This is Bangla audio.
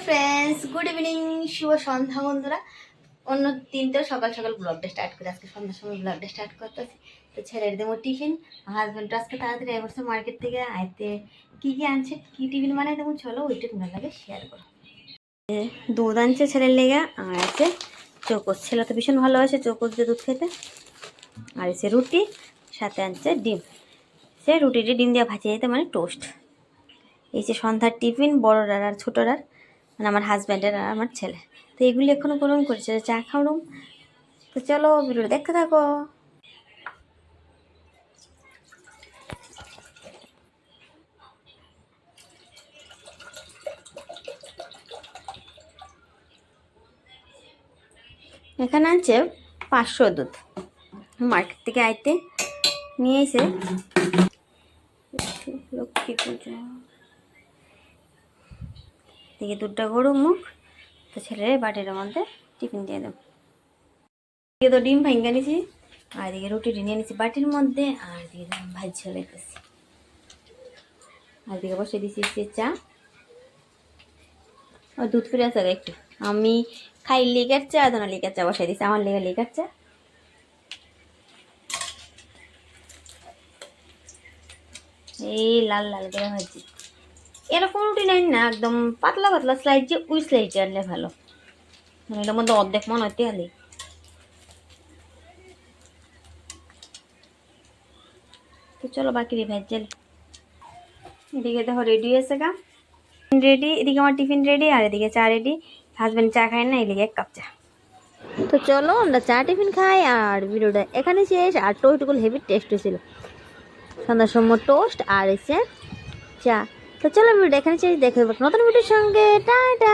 ফ্রেন্ডস, গুড ইভিনিং, শুভ সন্ধ্যা বন্ধুরা। অন্য দিন তো সকাল সকাল ব্লগটা স্টার্ট করে, আজকে সন্ধ্যার সময় ব্লগটা স্টার্ট করতেছি। তো ছেলের দেবো টিফিন, হাজব্যান্ড আজকে তাড়াতাড়ি এবছর মার্কেট থেকে আইতে কী কী আনছে, কী টিফিন বানাই দেবো, চলো ওইটা তোমার লাগে শেয়ার করো। দুধ আনছে ছেলের লেগে, আর আছে চৌকোস। ছেলে তো ভীষণ ভালোবাসে চৌকোস দিয়ে দুধ খেতে। আর এসে রুটি, সাথে আনছে ডিম। সে রুটিটি ডিম দিয়ে ভাজিয়ে দিতে, মানে টোস্ট। এই যে সন্ধ্যার টিফিন বড়রার আর ছোটরার, মানে আমার হাজব্যান্ডের আর আমার ছেলে। তো এগুলি এখনও গরম করেছে, চা খাওয়াম। তো চলো ভিডিওটা দেখতে থাকো। এখানে আনছে 500 দুধ, মার্কেট থেকে আইতে নিয়ে এসে। লক্ষ্মী পূজা থেকে দুধটা গরম মুখ, তো ছেলের বাটির মধ্যে টিফিন দিয়ে দেবো। এদিকে তো ডিম ভাঙ্গা নিছি, আর এদিকে রুটি নিয়ে নিছি বাটির মধ্যে, আর এদিকে ভাজি ছেলেতেছি, আর এদিকে বসে দিছি চা। আর দুধ ফিরে আছে একটু, আমি খাই লিকার চা, আদনা লিকার চা বসাই দিছি, আমার লেগে লিকার চা। এই লাল লাল করে ভাজি, এরকম রুটি নাই না, একদম পাতলা পাতলা স্লাইড, যে ওই স্লাইডে আনলে ভালো, মানে এটার মধ্যে অর্ধেক মনে হতে আলি। তো চলো বাকি ভেজেল। এদিকে দেখো রেডি হয়েছে গা, রেডি। এদিকে আমার টিফিন রেডি, আর এদিকে চা রেডি। হাজব্যান্ড চা খায় না, এদিকে 1 কাপ চা। তো চলো আমরা চা টিফিন খাই, আর ভিডিওটা এখানে শেষ। আর টোস্টগুলো হেভি টেস্ট হয়েছিল, সন্ধ্যার সময় টোস্ট আর এসে চা। তো চলো ভিডিওটা এখানে শেষ, দেখে নতুন ভিডিওর সঙ্গে, টাটা।